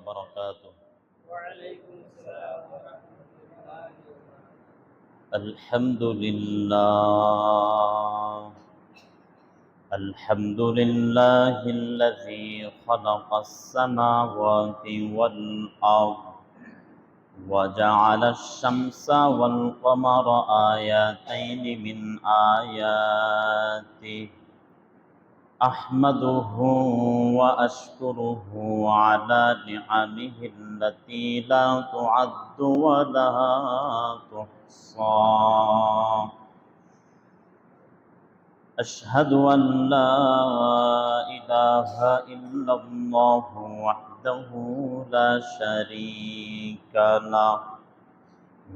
وبركاته. وعليكم السلام ورحمة الله وبركاته. الحمد لله الحمد لله الذي خلق السماوات والأرض وجعل الشمس والقمر آياتين من آياته أحمده وأشكره على نعمه التي لا تعد ولا تحصى. أشهد أن لا إله إلا الله وحده لا شريك له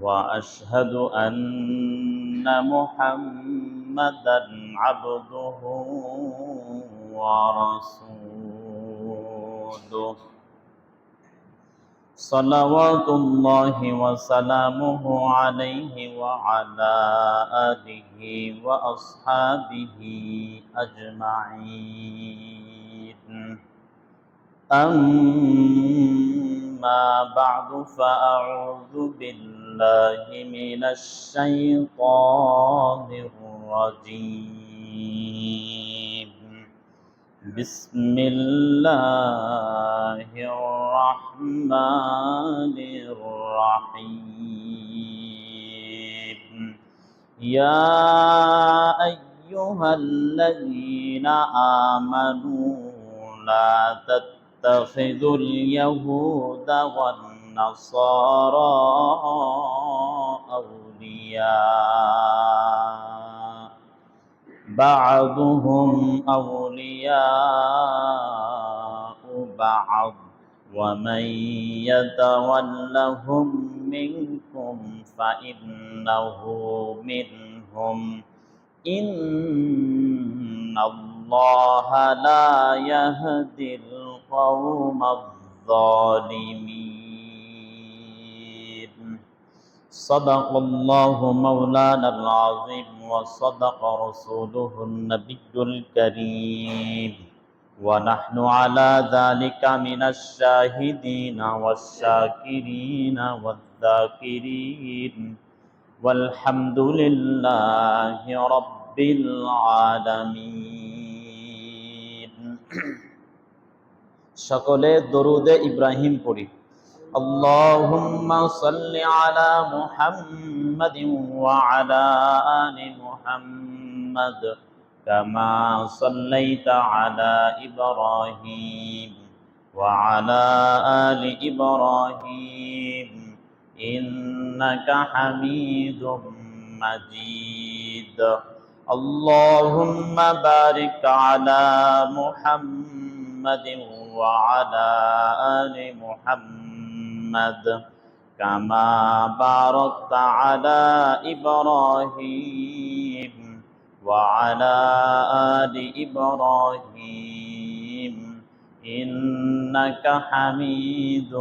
وأشهد أن محمدًا عبده ورسوله صلوات الله وسلامه عليه وعلى آله وأصحابه أجمعين. أما بعد فأعوذ بالله من الشيطان الرجيم. بسم الله الرحمن الرحيم. يا أيها الذين آمنوا لا تتخذوا اليهود والنصارى أولياء بعضهم أولياء بعض ومن يتولهم منكم فإنه منهم إن الله لا يهدي القوم الظالمين. صدق الله مولانا العظيم وصدق رسوله النبي الكريم ونحن على ذلك من الشاهدين والشاكرين والذاكرين والحمد لله رب العالمين. সকলে দরুদে ইব্রাহিম পড়ি। اللهم صل على محمد وعلى آل محمد كما صليت على إبراهيم وعلى آل إبراهيم إنك حميد مجيد. اللهم بارك على محمد وعلى آل محمد كما باركت على إبراهيم وعلى آل إبراهيم إنك حميد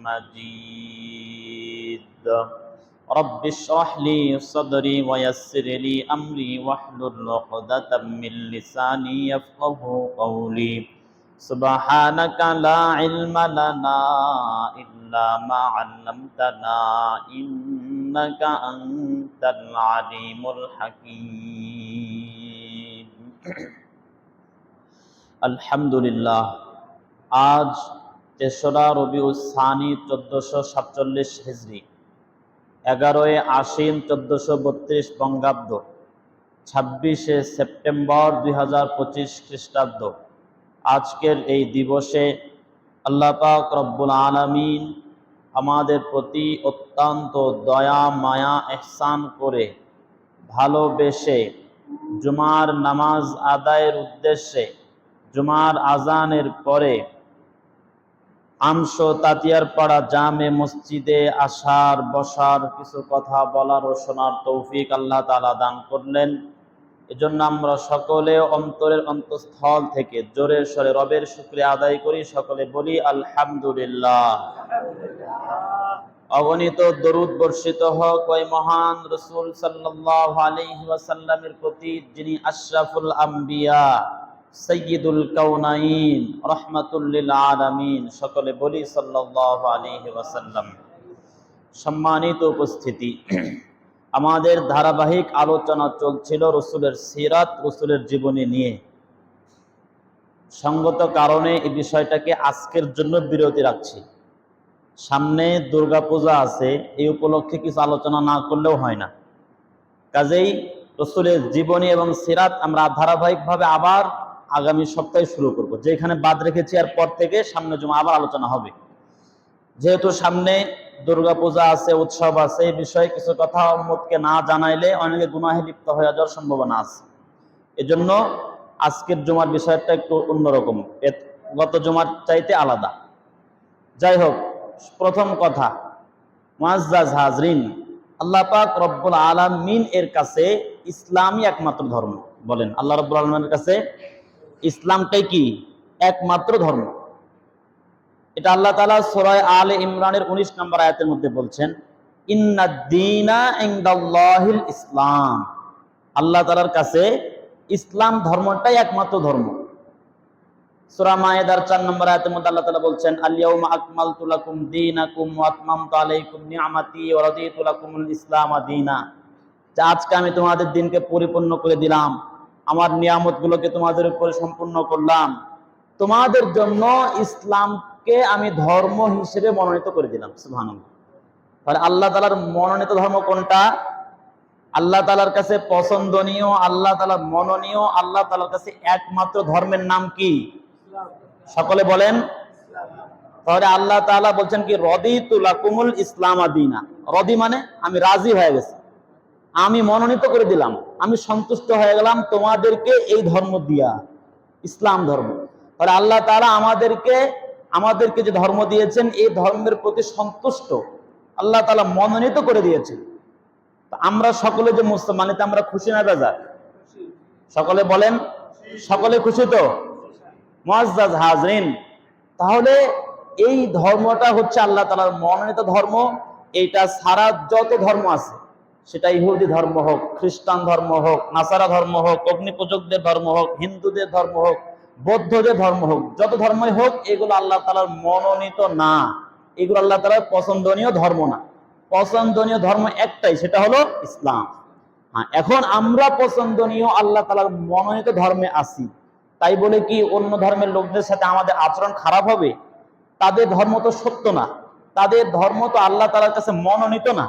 مجيد. رب اشرح لي صدري ويسر لي أمري واحلل عقدة من لساني يفقهوا قولي. سبحانك لا علم لنا إلا ما علمتنا إنك أنت العليم الحكيم. আলহামদুলিল্লাহ। আজ ৩রা রবিউল সানি ১৪৪৭ হিজরি, ১১ আশ্বিন ১৪৩২ বঙ্গাব্দ, ২৬ সেপ্টেম্বর ২০২৫ খ্রিস্টাব্দ। আজকের এই দিবসে আল্লাহ পাক রব্বুল আলামিন আমাদের প্রতি অত্যন্ত দয়া মায়া ইহসান করে ভালোবেসে জুমার নামাজ আদায়ের উদ্দেশ্যে জুমার আজানের পরে আমসো তাতিয়ারপাড়া জামে মসজিদে আসার বসার কিছু কথা বলার ও শোনার তৌফিক আল্লাহ তাআলা দান করলেন। এজন্য আমরা সকলে অন্তরের অন্তঃস্থল থেকে জোরে সরে রবের শুকরিয়া আদায় করি। সকলে বলি আলহামদুলিল্লাহ। অগণিত দরুদ বর্ষিত হোক ওই মহান রাসূল সাল্লাল্লাহু আলাইহি ওয়াসাল্লামের প্রতি, যিনি আশরাফুল আম্বিয়া সাইয়্যিদুল কাউনাইন রাহমাতুল লিল আলামিন, সকলে বলি সাল্লাল্লাহু আলাইহি ওয়াসাল্লাম। সম্মানিত উপস্থিতি, আমাদের ধারাবাহিক আলোচনা চলছিল রসুলের সিরাত, রসুলের জীবনী নিয়ে। সঙ্গত কারণে এই বিষয়টাকে আজকের জন্য বিরতি রাখছি। সামনে দুর্গাপূজা আছে, এই উপলক্ষে কিছু আলোচনা না করলেও হয় না। কাজেই রসুলের জীবনী এবং সিরাত আমরা ধারাবাহিকভাবে আবার আগামী সপ্তাহে শুরু করব। যেখানে বাদ রেখেছি আর পর থেকে সামনে জমা আবার আলোচনা হবে। যেহেতু সামনে দুর্গাপূজা আছে, উৎসব আছে, এই বিষয়ে কিছু কথা উম্মতকে না জানাইলে অনেকে গুনাহে লিপ্ত হয়ে যাওয়ার সম্ভাবনা আছে। এজন্য আজকের জুমার বিষয়টা একটু অন্যরকম, গত জুমার চাইতে আলাদা। যাই হোক, প্রথম কথা, মুআজ্জাজ হাজরিন, আল্লাহ পাক রব্বুল আলামিন এর কাছে ইসলামই একমাত্র ধর্ম। বলেন, আল্লাহ রব্বুল আলামিনের কাছে ইসলামটাই কি? একমাত্র ধর্ম। এটা আল্লাহ তাআলা সূরা আলে ইমরানের 19 নম্বর আয়াতের মধ্যে বলছেন, ইন্নাদ-দীনা ইনদাল্লাহিল ইসলাম। আল্লাহ তাআলার কাছে ইসলাম ধর্মটাই একমাত্র ধর্ম। সূরা মায়েদার 4 নম্বর আয়াতের মধ্যে আল্লাহ তাআলা বলছেন, আল-ইয়াউমা আকমালতু লাকুম দীনাকুম ওয়া আতমামতু আলাইকুম নি'মাতি ওয়া রাদিতু লাকুমুল ইসলামা দীনা। যে আজকে আমি তোমাদের দিনকে পরিপূর্ণ করে দিলাম, আমার নিয়ামতগুলোকে তোমাদের উপরে সম্পূর্ণ করলাম, তোমাদের জন্য ইসলামকে আমি ধর্ম হিসেবে মনোনীত করে দিলাম। সুবহানাল্লাহ। তাহলে আল্লাহ তাআলার মনোনীত ধর্ম কোনটা? আল্লাহ তাআলার কাছে পছন্দনীয়, আল্লাহ তাআলার মনোনীয়, আল্লাহ তাআলার কাছে একমাত্র ধর্মের নাম কি? সকলে বলেন। তাহলে আল্লাহ তাআলা বলছেন কি, রাদিতু লাকুমুল ইসলামা দীনা। রদি মানে আমি রাজি হয়ে গেছি, আমি মনোনীত করে দিলাম, আমি সন্তুষ্ট হয়ে গেলাম তোমাদেরকে এই ধর্ম দিয়া, ইসলাম ধর্ম। তাহলে আল্লাহ তাআলা আমাদেরকে যে ধর্ম দিয়েছেন, এই ধর্মের প্রতি সন্তুষ্ট, আল্লাহ তাআলা মনোনীত করে দিয়েছেন। আমরা সকলে যে মুসলমান, এতে আমরা খুশি না বেজার? সকলে বলেন, সকলে খুশি তো? মুআজ্জাজ হাজরিন, তাহলে এই ধর্মটা হচ্ছে আল্লাহ তাআলার মনোনীত ধর্ম। এইটা সারা যত ধর্ম আছে, সেটা ইহুদি ধর্ম হোক, খ্রিস্টান ধর্ম হোক, নাসারা ধর্ম হোক, অগ্নিপূজকদের ধর্ম হোক, হিন্দুদের ধর্ম হোক, বৌদ্ধদের ধর্ম হোক, যত ধর্মই হোক, এগুলো আল্লাহ তাআলার মনোনীত না, এগুলো আল্লাহ তাআলার পছন্দনীয় ধর্ম না। পছন্দনীয় ধর্ম একটাই, সেটা হলো ইসলাম। হ্যাঁ, এখন আমরা পছন্দনীয় আল্লাহ তাআলার মনোনীত ধর্মে আছি, তাই বলে কি অন্য ধর্মের লোকদের সাথে আমাদের আচরণ খারাপ হবে? তাদের ধর্ম তো সত্য না, তাদের ধর্ম তো আল্লাহ তাআলার কাছে মনোনীত না,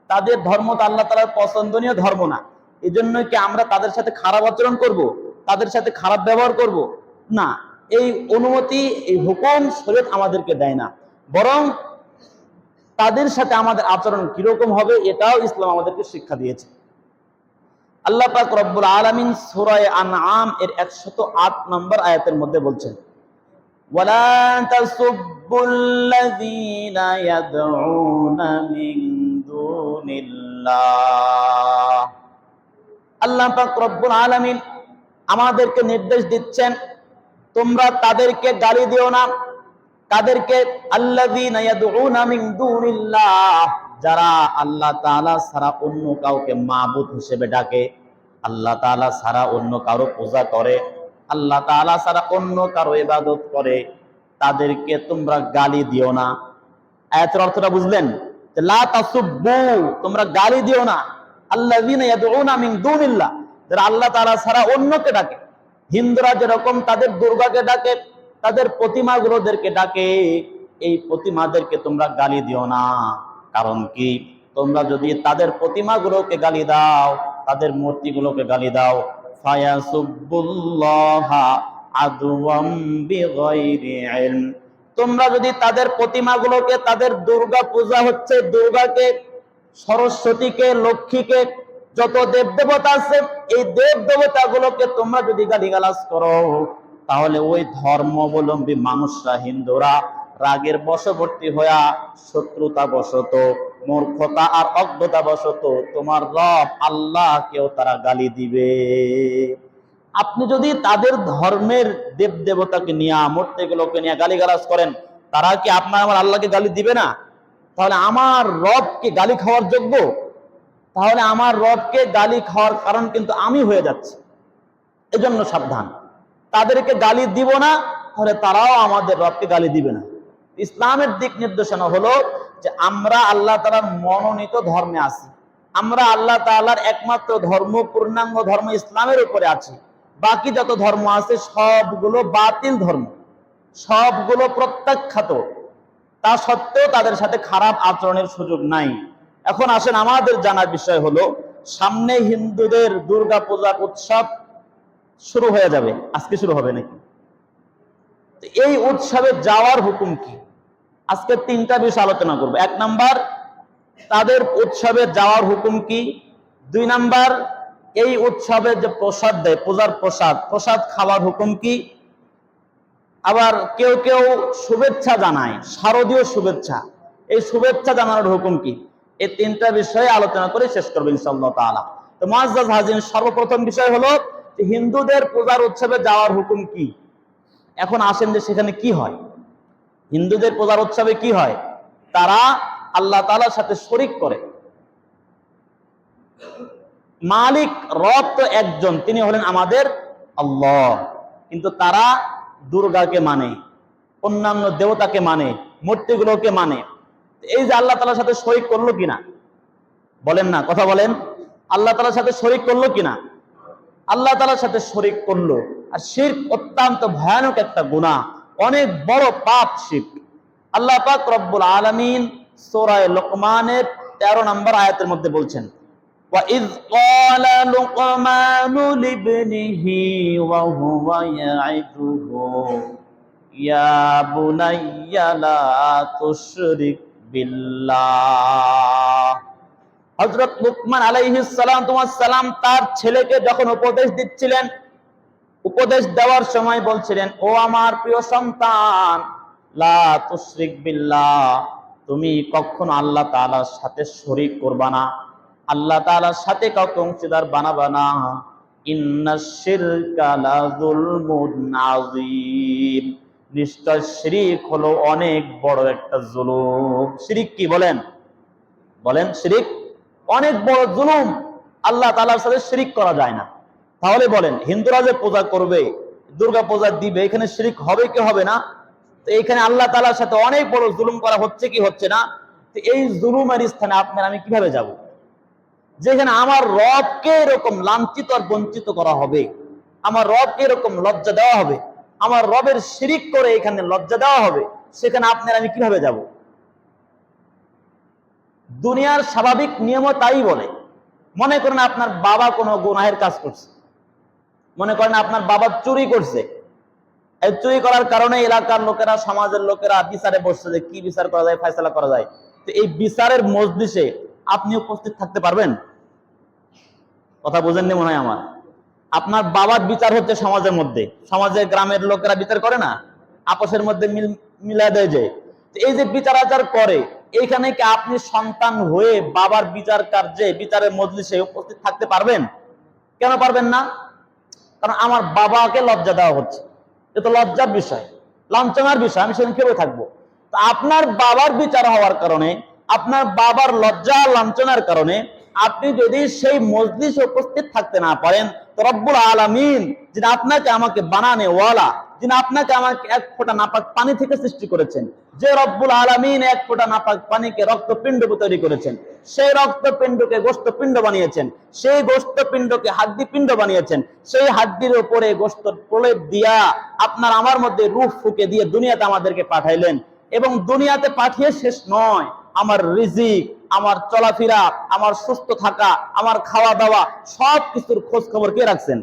তাদের ধর্ম তো আল্লাহ তাআলার পছন্দনীয় ধর্ম না। এই জন্য কি আমরা তাদের সাথে খারাপ আচরণ করব, তাদের সাথে খারাপ ব্যবহার করব? না, এই অনুমতি, এই হুকুম শরীয়ত আমাদেরকে দেয় না। বরং তাদের সাথে আমাদের আচরণ কিরকম হবে, এটাও ইসলাম আমাদেরকে শিক্ষা দিয়েছে। আল্লাহ পাক রব্বুল আলামিন সূরা আনআম এর 108 নম্বর আয়াতের মধ্যে বলছেন, ওয়ালা তাসুব্বুল্লাযীনা ইয়াদউনা মিন দুনিল্লাহ। আল্লাহ পাক রব্বুল আলামিন আমাদেরকে নির্দেশ দিচ্ছেন, তোমরা তাদেরকে গালি দিও না। তাদেরকে আল্লাযীনা ইয়াদউনা মিন দুনিল্লাহ, যারা আল্লাহ তাআলা ছাড়া অন্য কাউকে মাবুদ হিসেবে ডাকে, আল্লাহ তাআলা ছাড়া অন্য কারো পূজা করে, আল্লাহ তাআলা ছাড়া অন্য কারো ইবাদত করে, তাদেরকে তোমরা গালি দিও না। আয়াতের অর্থটা বুঝলেন? লা তাসুব্বু, তোমরা গালি দিও না আল্লাযীনা ইয়াদউনা মিন দুনিল্লাহ, যারা আল্লাহ তাআলা ছাড়া অন্যকে ডাকে। হিন্দুরা যেরকম তাদের দুর্গাকে ডাকে, তাদের প্রতিমাগুলোদেরকে ডাকে, এই প্রতিমাদেরকে তোমরা গালি দিও না। কারণ কি? তোমরা যদি তাদের প্রতিমাগুলোকে গালি দাও, তাদের মূর্তিগুলোকে গালি দাও, ফায়াসুব্বুল্লাহা আদওয়াম বিগাইরি ইলম, তোমরা যদি তাদের প্রতিমাগুলোকে, তাদের দুর্গা পূজা হচ্ছে, দুর্গাকে, সরস্বতীকে, লক্ষ্মীকে, যত দেব দেবতা আছে, এই দেব দেবতা গুলোকে তোমরা যদি গালিগালাজ করো, তাহলে ওই ধর্মাবলম্বী মানুষরা, হিন্দুরা রাগের বশবর্তী হইয়া শত্রুতা বশত, মূর্খতা আর অজ্ঞতা বশত তোমার রব আল্লাহকেও তারা গালি দিবে। আপনি যদি তাদের ধর্মের দেব দেবতাকে নিয়ে, মূর্তিগুলোকে নিয়ে গালিগালাজ করেন, তারা কি আপনার আমার আল্লাহকে গালি দিবে না? তাহলে আমার রবকে গালি খাওয়ার যোগ্য? তাহলে আমার রবকে গালি খাওয়ার কারণ কিন্তু আমি হয়ে যাচ্ছি। এজন্য সাবধান। তাদেরকে গালি দিব না, তাহলে তারাও আমাদের রবকে গালি দিবে না। ইসলামের দিক নির্দেশনা হলো যে আমরা আল্লাহ তাআলার মনোনীত ধর্মে আছি, আমরা আল্লাহ তাআলার একমাত্র ধর্ম, পূর্ণাঙ্গ ধর্ম ইসলামের উপরে আছি। বাকি যত ধর্ম আছে সবগুলো বাতিল ধর্ম, সবগুলো প্রত্যাখ্যাত। তা সত্ত্বেও তাদের সাথে খারাপ আচরণের সুযোগ নাই। এখন আসেন, আমাদের জানার বিষয় হলো সামনে হিন্দুদের দুর্গা পূজার উৎসব শুরু হয়ে যাবে, আজকে শুরু হবে নাকি? এই উৎসবে যাওয়ার হুকুম কি? আজকে তিনটা বিষয় আলোচনা করব। 1 নাম্বার, তাদের উৎসবে যাওয়ার হুকুম কি? 2 নাম্বার, এই উৎসবে যে প্রসাদ দেয়, পূজার প্রসাদ খাওয়ার হুকুম কি? আবার কেউ কেউ শুভেচ্ছা জানায়, শারদীয় শুভেচ্ছা, এই শুভেচ্ছা জানানোর হুকুম কি? এই তিনটা বিষয়ে আলোচনা করে শেষ করবো ইনশাআল্লাহ তাআলা। তো মুআজ্জাজ হাজিরিন, সর্বপ্রথম বিষয় হলো যে হিন্দুদের পূজার উৎসবে যাওয়ার হুকুম কি। এখন আসেন যে সেখানে কি হয়। হিন্দুদের পূজার উৎসবে কি হয়? তারা আল্লাহ তাআলার সাথে শরীক করে। মালিক রব তো একজন, তিনি হলেন আমাদের আল্লাহ, কিন্তু তারা দুর্গাকে মানে, অন্যান্য দেবতাকে মানে, মূর্তিগুলোকে মানে। এই যে আল্লাহ তাআলার সাথে শরীক করলো কিনা, বলেন না, কথা বলেন। আল্লাহ তাআলার সাথে শরীক করলো কিনা? আল্লাহ তাআলার সাথে শরীক করলো। আর শিরক অত্যন্ত ভয়ানক একটা গুনাহ, অনেক বড় পাপ শিরক। আল্লাহ পাক রব্বুল আলামিন সূরা লুকমানের 13 নম্বর আয়াতের মধ্যে বলছেন, وَإِذْ قَالَ لُقْمَانُ لِابْنِهِ وَهُوَ يَعِظُهُ يَا بُنَيَّ لَا تُشْرِكْ بِاللَّهِ। হযরত লুকমান আলাইহিস সালাম তার ছেলেকে যখন উপদেশ দিচ্ছিলেন, উপদেশ দেওয়ার সময় বলছিলেন, ও আমার প্রিয় সন্তান, লা তুশরিক বিল্লাহ, তুমি কখনো আল্লাহ তাআলার সাথে শরীক করবা না, আল্লাহ তাআলার সাথে কাউকে অংশীদার বানাবা না। ইন্নাশ শিরকা লা যুলমুন আযীম, নিশ্চয় শিরক হলো অনেক বড় একটা জুলুম। শিরক কি বলেন? বলেন, শিরক অনেক বড় জুলুম। আল্লাহ তাআলার সাথে শিরক করা যায় না। তাহলে বলেন, হিন্দুরা যে পূজা করবে, দুর্গা পূজা দিবে, এখানে শিরক হবে কি হবে না? তো এখানে আল্লাহ তাআলার সাথে অনেক বড় জুলুম করা হচ্ছে কি হচ্ছে না? তো এই জুলুমের স্থানে আপনার আমি কিভাবে যাব? যেখানে আমার রবকে এরকম লাঞ্ছিত আর বঞ্চিত করা হবে, আমার রবকে এরকম লজ্জা দেওয়া হবে, আমার রবের শিরক করে এখানে লজ্জা দেওয়া হবে, সেখানে আপনার আমি কিভাবে যাব? দুনিয়ার স্বাভাবিক নিয়মও তাই বলে। মনে করেন আপনার বাবা কোনো গুনাহের কাজ করছে, মনে করেন আপনার বাবা চুরি করছে, এই চুরি করার কারণে এলাকার লোকেরা, সমাজের লোকেরা বিচারে বসছে যে কি বিচার করা যায়, ফয়সালা করা যায়। তো এই বিচারের মজলিসে আপনি উপস্থিত থাকতে পারবেন? কথা বুঝেননি মনে হয় আমার। আপনার বাবার বিচার হচ্ছে সমাজের মধ্যে, সমাজের গ্রামের লোকেরা বিচার করে না, আপসের মধ্যে মিলা দেয় যে। এই যে বিচার আচার করে, এইখানে কি আপনি সন্তান হয়ে বাবার বিচার কার্যে, বিচারের মজলিসে উপস্থিত থাকতে পারবেন? কেন পারবেন না? কারণ আমার বাবাকে লজ্জা দেওয়া হচ্ছে, এ তো লজ্জার বিষয়, লাঞ্ছনার বিষয়, আমি সেখানে কিভাবে থাকবো? তো আপনার বাবার বিচার হওয়ার কারণে, আপনার বাবার লজ্জা লাঞ্ছনার কারণে আপনি যদি সেই মজলিসে উপস্থিত থাকতে না পারেন, তো রব্বুল আলামিন, যিনি আপনাকে আমাকে বানানে ওয়ালা, যিনি আপনাকে আমাকে এক ফোঁটা নাপাক পানি থেকে সৃষ্টি করেছেন, যে রব্বুল আলামিন এক ফোঁটা নাপাক পানিকে রক্তপিণ্ড তৈরি করেছেন, সেই রক্তপিণ্ডকে গোশতপিণ্ড বানিয়েছেন, সেই গোশতপিণ্ডকে হাড্ডিপিণ্ড বানিয়েছেন, সেই হাড্ডির উপরে গোশত প্রলেপ দিয়া আপনার আমার মধ্যে রূহ ফুঁকে দিয়ে দুনিয়াতে আমাদেরকে পাঠাইলেন। এবং দুনিয়াতে পাঠিয়ে শেষ নয়, আমার রিজিক, আমার চলাফেরা, আমার সুস্থ থাকা, আমার খাওয়া দাওয়া, সব কিছুর খোঁজ খবর কে রাখছেন?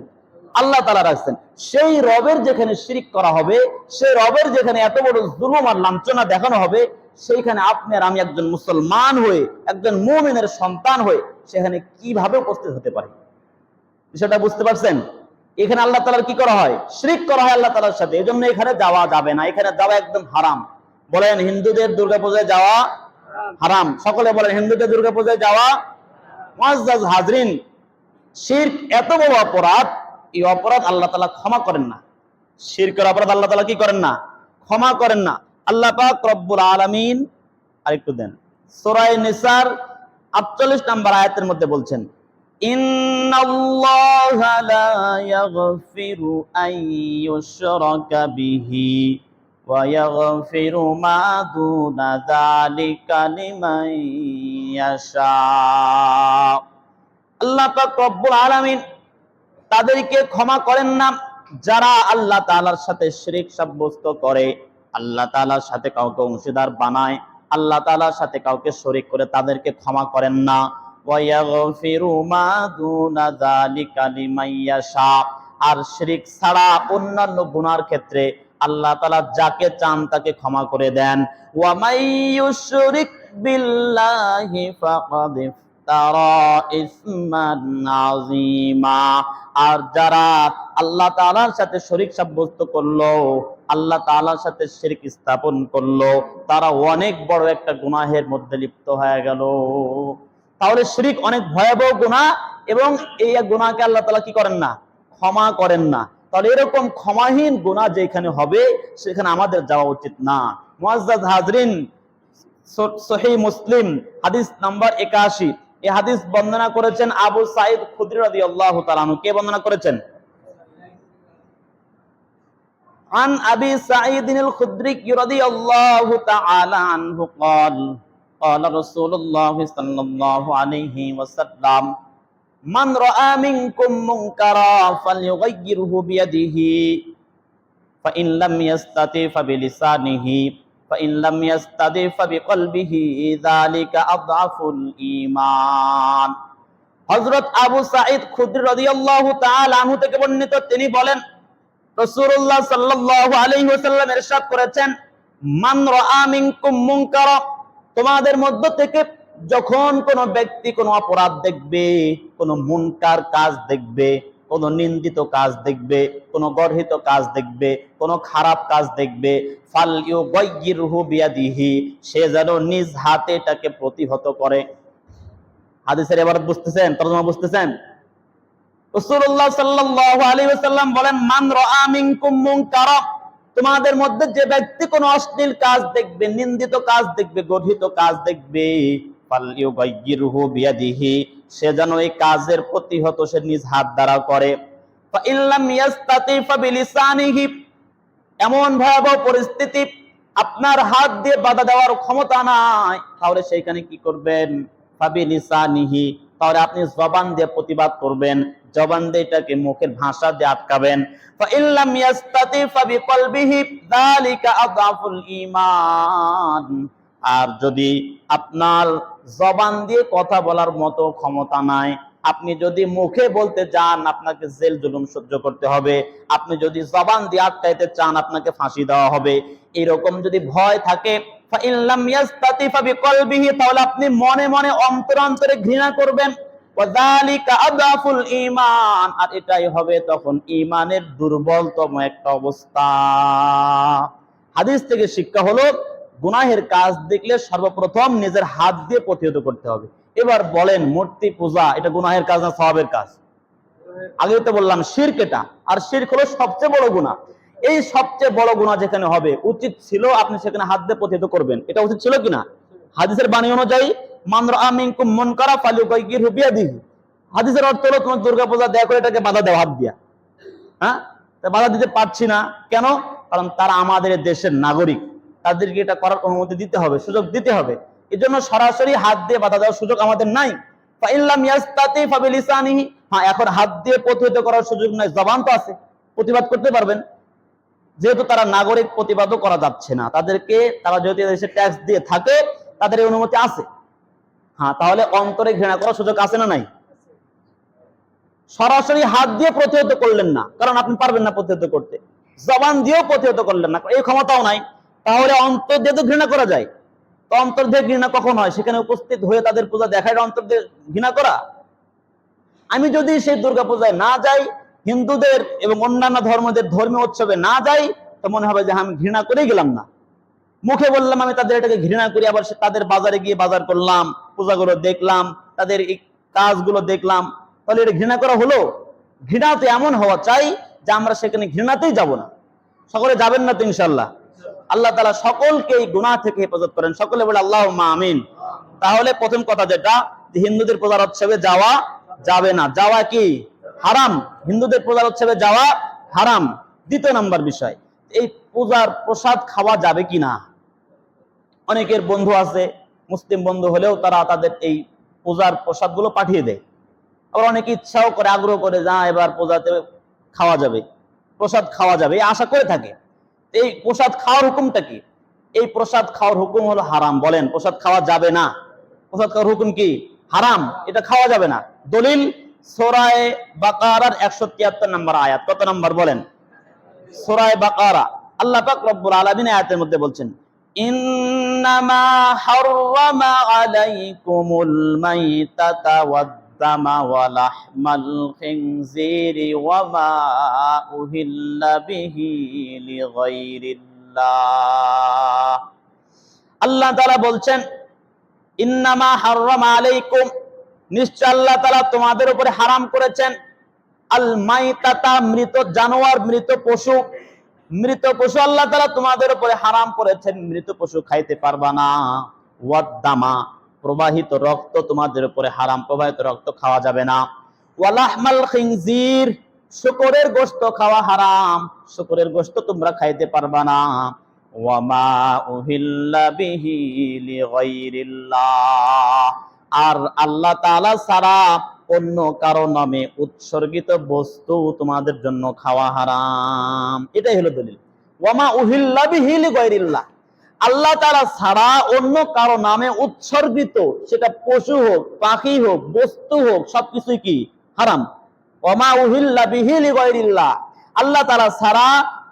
আল্লাহ তাআলা রাখছেন। সেই রবের যেখানে শিরক করা হবে, সেই রবের যেখানে এত বড় জুলুম আর লাঞ্ছনা দেখানো হবে, সেইখানে আপনি আর আমি একজন মুসলমান হয়ে, একজন মুমিনের সন্তান হয়ে সেখানে কিভাবে উপস্থিত হতে পারি? বিষয়টা বুঝতে পারছেন? এখানে আল্লাহ তাআলার কি করা হয়? শিরক করা হয় আল্লাহ তাআলার সাথে। এজন্য এখানে যাওয়া যাবে না, এখানে যাওয়া একদম হারাম। বলেন, হিন্দুদের দুর্গাপূজায় যাওয়া হারাম। সকলে বলেন, হিন্দুদের দুর্গাপূজায় যাওয়া। মুআজ্জাজ হাজরিন, শিরক এত বড় অপরাধ, এই অপরাধ আল্লাহ তাআলা ক্ষমা করেন না। শিরকের অপরাধ আল্লাহ তাআলা কি করেন না? ক্ষমা করেন না। আল্লাহ পাক রব্বুল আলামিন আরেকটু দেন, সূরা নিসার 48 নম্বর আয়াতের মধ্যে বলছেন, ইন্নাল্লাহা লা ইয়াগফিরু আন ইউশরাকা বিহি ওয়া ইয়াগফিরু মা দুনা যালিকা লিমান ইয়াশা। আল্লাহ পাক রব্বুল আলামিন তাদেরকে ক্ষমা করেন না যারা আল্লাহ তাআলার সাথে শিরক সাব্যস্ত করে, আল্লাহ তাআলার সাথে কাউকে অংশীদার বানায়, আল্লাহ তাআলার সাথে কাউকে শরীক করে, তাদেরকে ক্ষমা করেন না। ওয়া ইয়াগফিরু মা দুনা যালিকা লিমান ইয়াশা। আর শিরক ছাড়া অন্যান্য গুনার ক্ষেত্রে আল্লাহ তাআলা যাকে চান তাকে ক্ষমা করে দেন। ওয়া মান ইউশরিক বিল্লাহি ফাকাদ ইফতারা ইসমান আযীমা। আর যারা আল্লাহ তাআলার সাথে শরীক সাব্যস্ত করলো, আল্লাহ তাআলার সাথে শিরক স্থাপন করলো, তারা অনেক বড় একটা গুনাহের মধ্যে লিপ্ত হয়ে গেল। তাহলে শিরক অনেক ভয়াবহ গুনাহ, এবং এই গুনাহকে আল্লাহ তাআলা কি করেন না? ক্ষমা করেন না। তাহলে এরকম ক্ষমাহীন গুনাহ যেখানে হবে সেখানে আমাদের যাওয়া উচিত না। মুআজ্জাজ হাজরিন, সহিহ মুসলিম হাদিস নাম্বার 81, এই হাদিস বর্ণনা করেছেন আবু সাঈদ খুদরি রাদিয়াল্লাহু তাআলা আনহু। কে বর্ণনা করেছেন? عن أبي سعيد الخدري رضي الله تعالى عنه قال قال رسول الله صلى الله عليه وسلم من رأى منكم منكرا فليغيره بيده فإن لم يستطع فبلسانه فإن لم يستطع فبقلبه ذلك أضعف الإيمان। হযরত আবু সাঈদ খুদরি রাদিয়াল্লাহু তাআলা আনহু থেকে বর্ণিত, তিনি বলেন রাসূলুল্লাহ সাল্লাল্লাহু আলাইহি ওয়াসাল্লাম ইরশাদ করেছেন, মান রাআ মিনকুম মুনকারা, তোমাদের মধ্য থেকে যখন কোন ব্যক্তি কোন অপরাধ দেখবে, কোন মুনকার কাজ দেখবে, কোন নিন্দিত কাজ দেখবে, কোন গর্হিত কাজ দেখবে, কোন খারাপ কাজ দেখবে, ফালইউগাইয়িরহু বিয়াদিহি, সে যেন নিজ হাতে এটাকে প্রতিহত করে। হাদিসের ইবারত বুঝতেছেন? তরজমা বুঝতেছেন? রাসূলুল্লাহ সাল্লাল্লাহু আলাইহি ওয়াসাল্লাম বলেন, মান রাআ মিনকুম মুনকারা, তোমাদের মধ্যে যে ব্যক্তি কোন অশ্লীল কাজ দেখবে, নিন্দিত কাজ দেখবে, গর্হিত কাজ দেখবে, ফালইউগাইয়িরহু বিয়াদিহি, সে যেন এই কাজের প্রতিহত সে নিজ হাত দ্বারা করে। ফা ইন লাম ইয়াস্তাতি ফাবিলিসানিহি, এমন ভয়াবহ পরিস্থিতি আপনার হাত দিয়ে বাধা দেওয়ার ক্ষমতা নাই, তাহলে সেইখানে কি করবেন? ফাবিলিসানিহি, তাহলে আপনি জবান দিয়ে প্রতিবাদ করবেন, জবান দিয়ে এটাকে মুখের ভাষা দিয়ে আটকাবেন। ফা ইন লাম ইয়াস্তাতি ফাবিকলবিহি যালিকা আযআফুল ঈমান। আর যদি আপনার জবান দিয়ে কথা বলার মতো ক্ষমতা নাই, আপনি যদি মুখে বলতে চান আপনাকে জেল জুলুম সহ্য করতে হবে, আপনি যদি জবান দিয়ে আটকাইতে চান আপনাকে ফাঁসি দেওয়া হবে, এরকম যদি ভয় থাকে, ফা ইন লাম ইয়াস্তাতি ফাবিকলবিহি, তাহলে আপনি মনে মনে অন্তরে অন্তরে ঘৃণা করবেন। ওয়া যালিকা আযআফুল ঈমান, আর এটাই হবে তখন ঈমানের দুর্বলতম একটা অবস্থা। হাদিস থেকে শিক্ষা হলো, গুনাহের কাজ দেখলে সর্বপ্রথম নিজের হাত দিয়ে প্রতিহত করতে হবে। এবার বলেন, মূর্তি পূজা এটা গুনাহের কাজ না সওয়াবের কাজ? আগে তো বললাম শিরক, এটা আর শিরক হলো সবচেয়ে বড় গুনাহ। এই সবচেয়ে বড় গুনাহ যেখানে হবে, উচিত ছিল আপনি সেখানে হাত দিয়ে প্রতিহত করবেন। এটা উচিত ছিল কিনা? হাদিসের বাণী অনুযায়ী মান রাআ মিনকুম মুনকারা ফালইউগাইয়িরহু বিয়াদিহি, হাদিসের অর্থ হলো তোমার দুর্গা পূজা দেখো, এটাকে বাধা দাও হাত দিয়া। হ্যাঁ, বাধা দিতে পারছি না কেন? কারণ তারা আমাদের দেশের নাগরিক, তাদেরকে এটা করার অনুমতি দিতে হবে, সুযোগ দিতে হবে। এজন্য সরাসরি হাত দিয়ে বাধা দেওয়ার সুযোগ আমাদের নাই। ফা ইন লাম ইয়াস্তাতি ফাবিলিসানিহি, হ্যাঁ, এখন হাত দিয়ে প্রতিহত করার সুযোগ নাই, জবান তো আছে, প্রতিবাদ করতে পারবেন। যেহেতু তারা নাগরিক, প্রতিবাদও করা যাচ্ছে না তাদেরকে, তারা যদি দেশে ট্যাক্স দিয়ে থাকে তাদের এই অনুমতি আছে। হ্যাঁ, তাহলে অন্তরে ঘৃণা করার সুযোগ আছে না নাই? সরাসরি হাত দিয়ে প্রতিহত করলেন না, কারণ আপনি পারবেন না প্রতিহত করতে। জবান দিয়েও প্রতিহত করলেন না, এই ক্ষমতাও নাই। তাহলে অন্তর দিয়ে তো ঘৃণা করা যায়। তো অন্তর দিয়ে ঘৃণা কখন হয়? সেখানে উপস্থিত হয়ে তাদের পূজা দেখায় অন্তর দিয়ে ঘৃণা করা। আমি যদি সেই দুর্গা পূজায় না যাই, হিন্দুদের এবং অন্যান্য ধর্মদের ধর্মীয় উৎসবে না যাই, তো মনে হবে যে আমি ঘৃণা করেই গেলাম না। মুখে বললাম আমি তাদের এটাকে ঘৃণা করি, আবার তাদের বাজারে গিয়ে বাজার করলাম, পূজাগুলো দেখলাম, তাদের এই কাজগুলো দেখলাম, তাহলে এটা ঘৃণা করা হলো? ঘৃণা তো এমন হওয়া চাই যে আমরা সেখানে ঘৃণাতেই যাব না। সকলে যাবেন না তো ইনশাআল্লাহ? আল্লাহ তাআলা সকলকে এই গুনাহ থেকে হেফাজত করেন। সকলে বলে আল্লাহুম্মা আমিন। তাহলে প্রথম কথা যেটা, যে হিন্দুদের পূজার উৎসবে যাওয়া যাবে না, যাওয়া কি হারাম, হিন্দুদের পূজার উৎসবে যাওয়া হারাম। দ্বিতীয় নাম্বার বিষয়, এই পূজার প্রসাদ খাওয়া যাবে কি না। অনেকের বন্ধু আছে, মুসলিম বন্ধু হলেও তারা তাদের এই পূজার প্রসাদগুলো পাঠিয়ে দেয়। আবার অনেকে ইচ্ছাও করে, আগ্রহ করে, যা এবার পূজাতে খাওয়া যাবে, প্রসাদ খাওয়া যাবে, এই আশা করে থাকে। এই প্রসাদ খাওয়ার হুকুমটা কি? এই প্রসাদ খাওয়ার হুকুম হলো হারাম। বলেন, প্রসাদ খাওয়া যাবে না। প্রসাদ খাওয়ার হুকুম কি? হারাম, এটা খাওয়া যাবে না। দলিল সূরা বাকারার 173 নম্বর আয়াত। কত নম্বর বলেন? সূরা বাকারা। আল্লাহ পাক রব্বুল আলামিন আয়াতের মধ্যে বলছেন, ইন্নামা হাররামা আলাইকুমুল মাইতাতা ওয়াদ-দামা ওয়া লাহমাল খিনজিরি ওয়া মা উহিল্লা বিহি লিগাইরিল্লাহ। আল্লাহ তাআলা বলছেন, ইন্নামা হাররামা আলাইকুম, নিশ্চয় আল্লাহ তাআলা তোমাদের উপরে হারাম করেছেন, আল মাইতাতা, মৃত জানোয়ার, মৃত পশু। মৃত পশু আল্লাহ তাআলা তোমাদের উপরে হারাম করেছেন, মৃত পশু খাইতে পারবা না। ওয়াদ-দামা, প্রবাহিত রক্ত তোমাদের উপরে হারাম, প্রবাহিত রক্ত খাওয়া যাবে না। ওয়া লাহমাল খিনজির, শূকরের গোশত খাওয়া হারাম, শূকরের গোশত তোমরা খাইতে পারবা না। ওয়া মা উহিল্লা বিহি লিগাইরিল্লাহ, আর আল্লাহ তাআলা ছাড়া অন্য কারো নামে উৎসর্গিত বস্তু তোমাদের জন্য খাওয়া হারাম। এটাই হলো দলিল। ওয়ামা উহিল্লা বিহি লিগাইরিল্লাহ, আল্লাহ তাআলা ছাড়া অন্য কারো নামে উৎসর্গিত, সেটা পশু হোক, পাখি হোক, বস্তু হোক, সবকিছুই কি হারাম। ওয়ামা উহিল্লা বিহি লিগাইরিল্লাহ, আল্লাহ তাআলা ছাড়া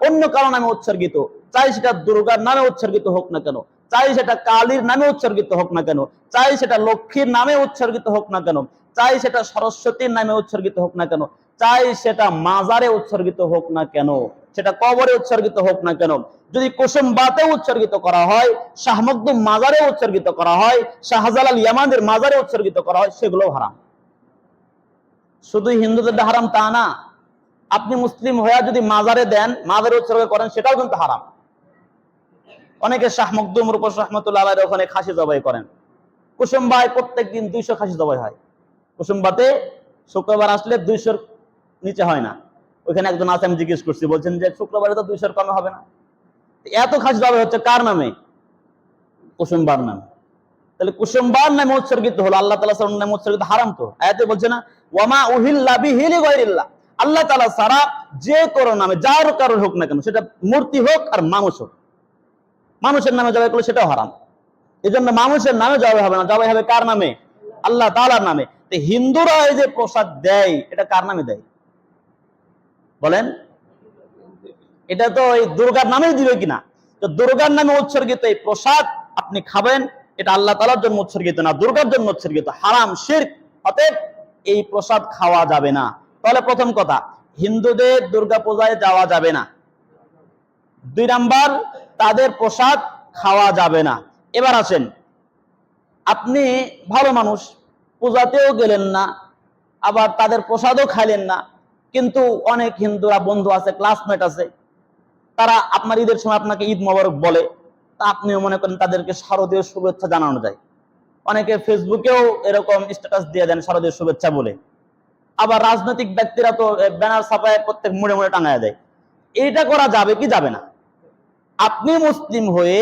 অন্য কারো নামে উৎসর্গিত, চাই সেটা দুর্গার নামে উৎসর্গিত হোক না কেন, চাই সেটা কালীর নামে উৎসর্গিত হোক না কেন, চাই সেটা লক্ষ্মীর নামে উৎসর্গিত হোক না কেন, চাই সেটা সরস্বতীর নামে উৎসর্গিত হোক না কেন, চাই সেটা মাজারে উৎসর্গিত হোক না কেন, সেটা কবরে উৎসর্গিত হোক না কেন, যদি কুসুমবাতে উৎসর্গিত করা হয়, শাহ মখদুম মাজারে উৎসর্গিত করা হয়, শাহজালাল ইয়ামানের মাজারে উৎসর্গিত করা হয়, সেগুলো হারাম। শুধু হিন্দুদের হারাম তা না, আপনি মুসলিম হয়ে যদি মাজারে দেন, মাজারে উৎসর্গ করেন, সেটাও কিন্তু হারাম। অনেকে শাহ মখদুম রূপস রহমতুল্লাহ আলাইহির ওখানে খাসি জবাই করেন। কুসুমবায় প্রত্যেকদিন 200 খাসি জবাই হয়। কুসুমবাতে শুক্রবার আসলে 200-র নিচে হয় না। ওইখানে একজন আছে, আমি জিজ্ঞেস করছি, বলছেন যে শুক্রবারে তো 200-র কমে হবে না। এত খাসি জবাই হচ্ছে কার নামে? কুসুমবার নামে। তাহলে কুসুমবার নামে উৎসর্গিত হলো, আল্লাহ তাআলা ছাড়া নামে উৎসর্গিত হারাম তো। আয়াতে বলছে না, ওয়ামা উহিল্লা বিহি লিগাইরিল্লাহ, আল্লাহ তাআলা ছাড়া যে কোনো নামে, যার কারোর হোক না কেন, সেটা মূর্তি হোক আর মানুষ হোক, মানুষের নামে জবাই করলে সেটাও হারাম। এজন্য মানুষের নামে জবাই হবে না, জবাই হবে কার নামে? আল্লাহ তাআলার নামে। তো হিন্দুরা এই যে প্রসাদ দেয়, এটা কার নামে দেয় বলেন? এটা তো এই দুর্গার নামেই দিবে কিনা? তো দুর্গার নামে উৎসর্গিত এই প্রসাদ আপনি খাবেন, এটা আল্লাহ তাআলার জন্য উৎসর্গিত না, দুর্গার জন্য উৎসর্গিত, হারাম, শিরক। অতএব এই প্রসাদ খাওয়া যাবে না। তাহলে প্রথম কথা, হিন্দুদের দুর্গা পূজায় যাওয়া যাবে না। 2 নাম্বার, তাদের প্রসাদ খাওয়া যাবে না। এবার আসেন, আপনি ভালো মানুষ, পূজাতেও গেলেন না, আবার তাদের প্রসাদও খাইলেন না, কিন্তু অনেক হিন্দুরা বন্ধু আছে, ক্লাসমেট আছে, তারা আপনার ঈদের সময় আপনাকে ঈদ মোবারক বলে, তা আপনিও মনে করেন তাদেরকে শারদীয় শুভেচ্ছা জানানো যায়। অনেকে ফেসবুকেও এরকম স্ট্যাটাস দিয়ে দেন শারদীয় শুভেচ্ছা বলে। আবার রাজনৈতিক ব্যক্তিরা তো ব্যানার ছাপায় প্রত্যেক মুড়ে মুড়ে টাঙায় দেয়। এইটা করা যাবে কি যাবে না? আপনি মুসলিম হয়ে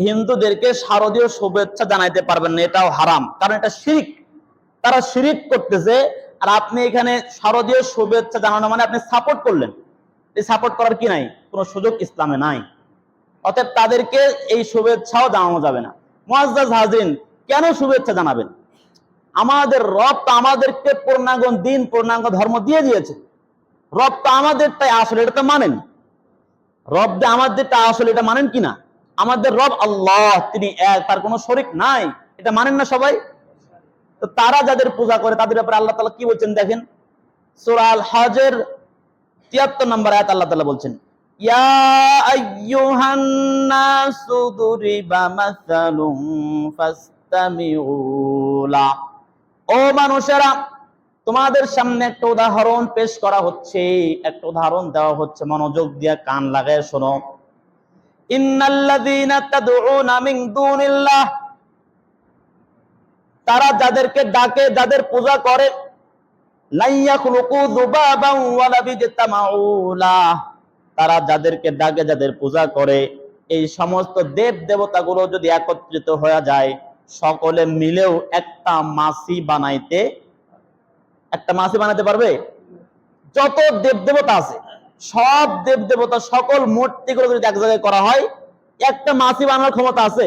হিন্দুদেরকে শারদীয় শুভেচ্ছা জানাইতে পারবেন না, এটাও হারাম, কারণ এটা শিরক। তারা শিরক করতেছে, আর আপনি এখানে শারদীয় শুভেচ্ছা জানানো মানে আপনি সাপোর্ট করলেন। এই সাপোর্ট করার কি নাই? কোনো সুযোগ ইসলামে নাই। অতএব তাদেরকে এই শুভেচ্ছাও জানানো যাবে না। মুআজ্জাজ হাজিরিন, কেন শুভেচ্ছা জানাবেন? আমাদের রব তো আমাদেরকে পূর্ণাঙ্গ দিন, পূর্ণাঙ্গ ধর্ম দিয়ে দিয়েছে। রব তো আমাদেরটাই আসলে, এটা তো মানেন? রব যে আমাদেরটা আসলে, এটা মানেন কিনা? আমাদের রব আল্লাহ, তিনি এক, তার কোনো শরীক নাই, এটা মানেন না সবাই? তো তারা যাদের পূজা করে তাদের ব্যাপারে আল্লাহ তাআলা কি বলছেন দেখেন, সূরা আল হজের 73 নম্বর আয়াত আল্লাহ তাআলা বলছেন, ইয়া আইয়ুহান নাসু দুরিবা মাসালুন ফাসতামিউ লা, ও মানুষেরা, তোমাদের সামনে একটা উদাহরণ পেশ করা হচ্ছে, একটা উদাহরণ দেওয়া হচ্ছে, মনোযোগ দিয়ে কান লাগায় শোনো। ইন্নাল্লাযীনা তাদউনা মিন দুনিল্লাহ, তারা যাদেরকে ডাকে, যাদের পূজা করে, লা ইয়াখলুকু যুবাবান ওয়ালা বিজতামাউ লাহ, তারা যাদেরকে ডাকে, যাদের পূজা করে, এই সমস্ত দেব দেবতাগুলো যদি একত্রিত হয়ে যায়, সকলে মিলেও একটা মাছি বানাতে পারবে? যত দেব দেবতা আছে, সব দেব দেবতা, সকল মূর্তিগুলো যদি এক জায়গায় করা হয়, একটা মাছি বানানোর ক্ষমতা আছে?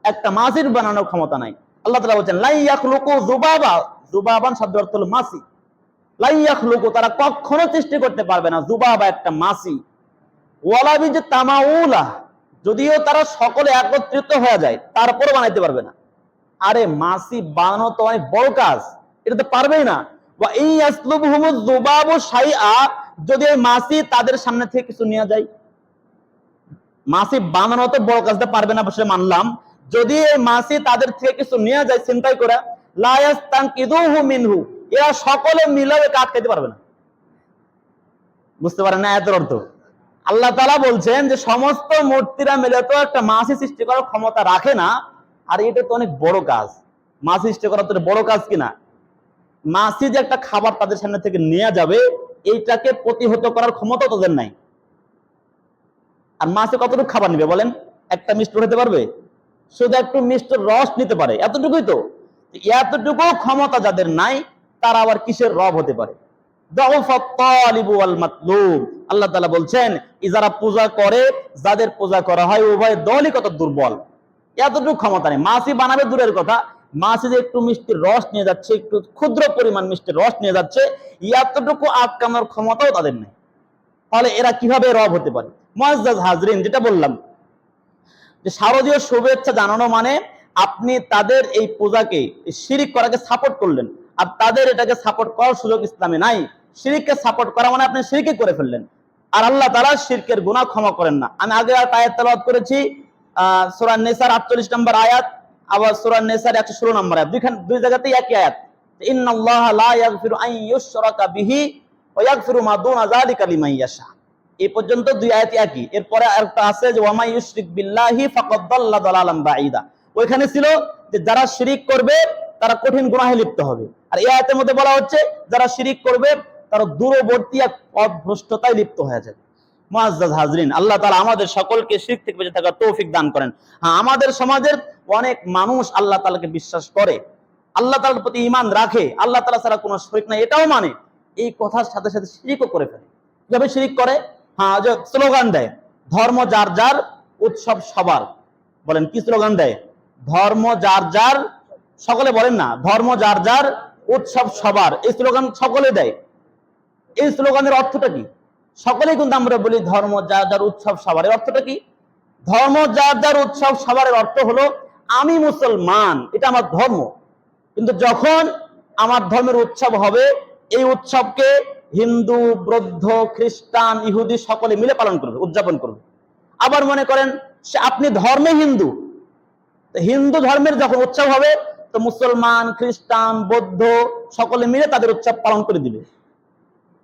একটা মাছির বানানোর ক্ষমতা নাই। আল্লাহ তাআলা বলছেন লা ইয়াখলুকু যুবাবা, যুবাবান শব্দের অর্থ হলো মাছি। লা ইয়াখলুকু, তারা কখনো সৃষ্টি করতে পারবে না, যুবাবা একটা মাছি। ওয়ালা বিজতামাউলা, যদিও তারা সকলে একত্রিত হয়ে যায় তারপরও বানাইতে পারবে না। আরে মাছি বানানো তো অনেক বড় কাজ, এটা তো পারবেই না। ওয়া ইয়াসলুবহুমুয যুবাবু শাইআ, যদি এই মাছি তাদের সামনে থেকে কিছু নিয়ে যায়, মাছি বানানো তো বড় কাজটা পারবে না, বসে মানলাম। যদি এই মাছি তাদের থেকে কিছু নিয়ে যায় চিন্তাই করে, লা ইয়াস্তানকিদুহু মিনহু, এরা সকলে মিলেও একে আটকাইতে পারবে না। বুঝতে পারেন না এর অর্থ? আল্লাহ তাআলা বলছেন যে সমস্ত মূর্তিরা মিলে তো একটা মাছি সৃষ্টি করার ক্ষমতা রাখে না, আর এটা তো অনেক বড় কাজ। মাছি সৃষ্টি করা তো বড় কাজ কিনা? মাছি যে একটা খাবার তাদের সামনে থেকে নিয়ে যাবে, এইটাকে প্রতিহত করার ক্ষমতা তাদের নাই। আর মাছে কতটুকু খাবার নিবে বলেন? একটা মিষ্টি হতে পারবে? শুধু একটু মিষ্টির রস নিতে পারে, এতটুকুই তো। এতটুকু ক্ষমতা যাদের নাই, তারা আবার কিসের রব হতে পারে? আল্লাহ তাআলা বলছেন যারা পূজা করে, যাদের পূজা করা হয়, উভয় দলই কত দুর্বল, এতটুকু ক্ষমতা নেই। মাছি বানাবে দূরের কথা, মাছি যে একটু মিষ্টির রস নিয়ে যাচ্ছে, একটু ক্ষুদ্র পরিমাণ মিষ্টির রস নিয়ে যাচ্ছে, এতটুকু আটকানোর ক্ষমতাও তাদের নেই। তাহলে এরা কিভাবে রব হতে পারে? মুআজ্জাজ হাজরিন, যেটা বললাম যে শারদীয় শুভেচ্ছা জানানো মানে আপনি তাদের এই পূজাকে, শিরিক করাকে সাপোর্ট করলেন, আর তাদের এটাকে সাপোর্ট করার সুযোগ ইসলামে নাই। শিরিককে সাপোর্ট করা মানে আপনি শিরকি করে ফেললেন, আর আল্লাহ তাআলা শিরকের গুনাহ ক্ষমা করেন না। আমি আগে আর আয়াত তেলাওয়াত করেছি, সূরা নিসার 48 নম্বর আয়াত, আবার সূরা নিসার 116 নম্বর আয়াত, দুই জায়গাতেই একই আয়াত, ইন্নাল্লাহা লা ইয়াগফিরু আন ইউশরাকা বিহি ওয়া ইয়াগফিরু মা দুনা যালিকা লিমান ইয়াশা। এই পর্যন্ত দুই আয়াতই একই। এরপরে আরেকটা আছে যে ওয়া মা ইউশরিক বিল্লাহি ফাকাদ দাল্লা দালালান বাঈদা, ওইখানে ছিল যে যারা শিরিক করবে তারা কঠিন গুনাহে লিপ্ত হবে, আর এই আয়াতের মধ্যে বলা হচ্ছে যারা শিরিক করবে তারা দূরবর্তী এক পথভ্রষ্টতায় লিপ্ত হয়ে যাবে। মুআজ্জাজ হাজরিন, আল্লাহ তাআলা আমাদের সকলকে শিরক থেকে বেঁচে থাকার তৌফিক দান করেন। হ্যাঁ, আমাদের সমাজের অনেক মানুষ আল্লাহ তাআলাকে বিশ্বাস করে, আল্লাহ তাআলার প্রতি ঈমান রাখে, আল্লাহ তাআলা ছাড়া কোনো শরীক নাই এটাও মানে, এই কথার সাথে সাথে শিরিকও করে ফেলে। কিভাবে শিরিক করে? হ্যাঁ, যে স্লোগান দেয় ধর্ম যার যার উৎসব সবার। বলেন কি স্লোগান দেয়? ধর্ম যার যার, সকলে বলেন না, ধর্ম যার যার উৎসব সবার, এই স্লোগান সকলে দেয়। এই স্লোগানের অর্থটা কি? সকলেই কিন্তু আমরা বলি ধর্ম যার যার উৎসব সবার, এর অর্থটা কি? ধর্ম যার যার উৎসব সবার এর অর্থ হলো আমি মুসলমান, এটা আমার ধর্ম, কিন্তু যখন আমার ধর্মের উৎসব হবে, এই উৎসবকে হিন্দু, বৌদ্ধ, খ্রিস্টান, ইহুদি সকলে মিলে পালন করবে, উদযাপন করবে। আবার মনে করেন আপনি ধর্মে হিন্দু, হিন্দু ধর্মের যখন উৎসব হবে, তো মুসলমান, খ্রিস্টান, বৌদ্ধ সকলে মিলে তাদের উৎসব পালন করে দিবে।